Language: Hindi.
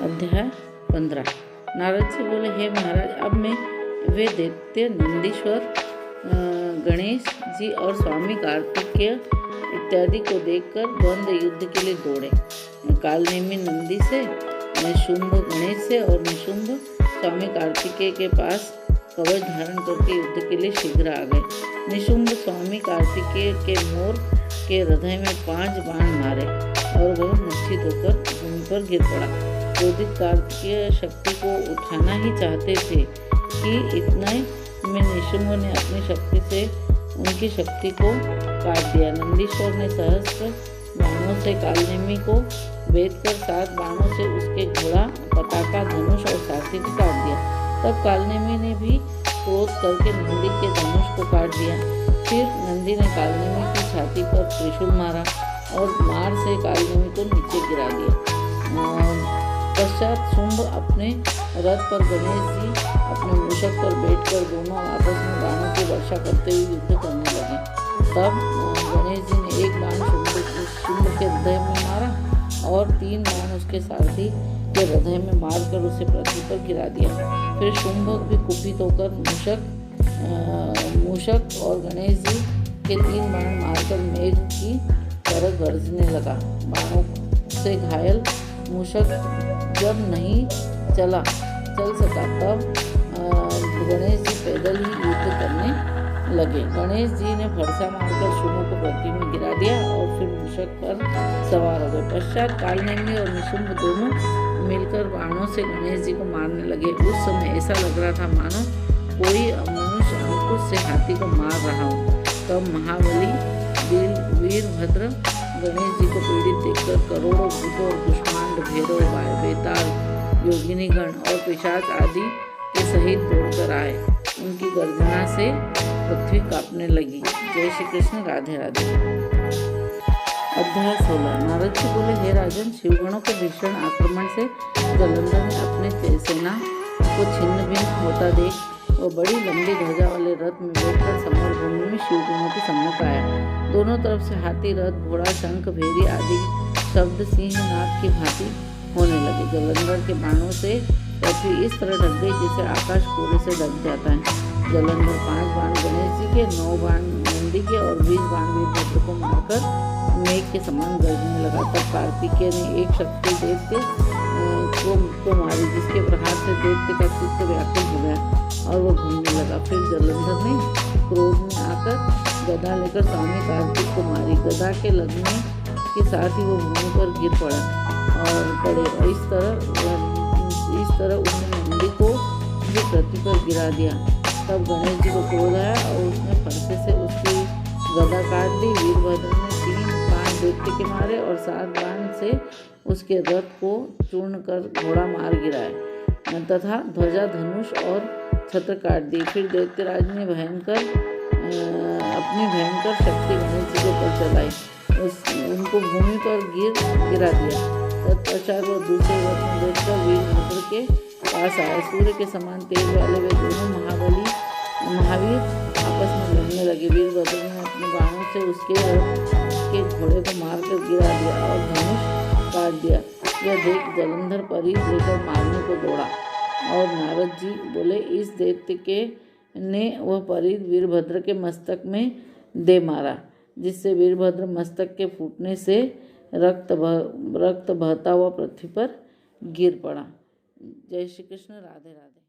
अध्याय 15। नारद जी बोले, हे महाराज, अब मैं वे दैत्य नंदीश्वर, गणेश जी और स्वामी कार्तिकेय इत्यादि को देखकर द्वंद युद्ध के लिए दौड़े। कालनेमी नंदी से, शुंभ गणेश से और निशुंभ स्वामी कार्तिकेय के पास कवच धारण करके युद्ध के लिए शीघ्र आ गए। निशुंभ स्वामी कार्तिकेय के मोर के हृदय में 5 बाण मारे और वह मूर्छित होकर भूमि पर गिर पड़ा। क्रोधित कार्तिकेय शक्ति को उठाना ही चाहते थे कि इतने में निशुंभ ने अपनी शक्ति से उनकी शक्ति को काट दिया। नंदीश्वर ने सहस्त्र बाणों से कालनेमी को भेद कर 7 बाणों से उसके घोड़ा, पताका, धनुष और सारथी को काट दिया। तब कालनेमी ने भी क्रोध करके नंदी के धनुष को काट दिया। फिर नंदी ने कालनेमी की छाती पर त्रिशूल मारा और मार से कालनेमी को नीचे गिरा दिया। पश्चात शुंभ अपने रथ पर, गणेश जी अपने मूषक पर बैठकर दोनों आपस में बाणों की वर्षा करते हुए युद्ध करने लगे। तब गणेश जी ने एक बाण शुंभ के हृदय में मारा और 3 बाण उसके सारथी के हृदय में मारकर उसे पृथ्वी पर गिरा दिया। फिर शुंभ भी कुपित होकर मूषक और गणेश जी के 3 बाण मारकर मेघ की तरह गरजने लगा। बाणों से घायल मूषक जब नहीं चल सका, तब गणेश जी पैदल ही युद्ध करने लगे। गणेश जी ने फरसा मारकर शुंभ को पृथ्वी में गिरा दिया और फिर मूषक पर सवार हो गए। पश्चात कालनेमी और निशुंभ दोनों मिलकर बाणों से गणेश जी को मारने लगे। उस समय ऐसा लग रहा था मानो कोई मनुष्य अंकुश से हाथी को मार रहा हो। तब महाबली वीरभद्र गणेश जी को पीड़ित देखकर करोड़ों भूतों और कुष्मांड, भैरव, बेताल, योगिनीगण और पिशाच आदि के सहित दौड़कर आए। उनकी गर्जना से पृथ्वी कांपने लगी। जय श्री कृष्ण। राधे राधे। अध्याय 16। नारद जी बोले, हे राजन, शिवगणों के भीषण आक्रमण से जलंधर ने अपने सेना को छिन्न भिन्न होता देख वो बड़ी लंबी ध्वजा वाले रथ में बैठकर समर भूमि में शिवगणों के सम्मुख आया। दोनों तरफ से हाथी, रथ, घोड़ा, शंख, भेरी आदि शब्द सिंहनाद की भांति होने लगे। जलंधर के बाणों से पृथ्वी इस तरह ढक गई जैसे आकाश कोहरे से ढक जाता है। जलंधर 5 बाण गणेश जी के, 9 बाण नंदी के और 20 बाण वीरभद्र को मारकर मेघ के समान गरजने लगा। तब कार्तिकेय ने एक शक्ति दैत्य को मारी, जिसके प्रहार से दैत्य का चित्त व्याकुल हो गया और वो घूमने लगा। फिर जलंधर ने क्रोध में आकर गदा लेकर स्वामी कार्तिक को मारी। गदा के लगने के साथ ही वो भूमि पर गिर पड़े और इस तरह उसने नंदी को भी पृथ्वी पर गिरा दिया। तब गणेश जी को क्रोध आया और उसने फरसे से उसकी गदा काट दी। वीरभद्र ने 3 बाण दैत्य के मारे और 7 बाण से उसके रथ को चूर्ण कर घोड़ा मार गिराए तथा ध्वजा, धनुष और छत्र काट दी। फिर दैत्यराज ने अपनी भयंकर शक्ति गणेश जी के ऊपर चलाई, उनको भूमि पर गिरा दिया। तत्पश्चात वह दूसरे रथ में बैठकर वीरभद्र के पास आया। सूर्य के समान तेज वाले वे दोनों महावीर आपस में लड़ने लगे। वीरभद्र ने अपने बाणों से उसके रथ के घोड़े को मारकर गिरा दिया और धनुष काट दिया। यह देख जलंधर परी लेकर मारने को दौड़ा और नारद जी बोले, इस दैत्य के ने वह परी वीरभद्र के मस्तक में दे मारा, जिससे वीरभद्र मस्तक के फूटने से रक्त बहता हुआ पृथ्वी पर गिर पड़ा। जय श्री कृष्ण। राधे राधे।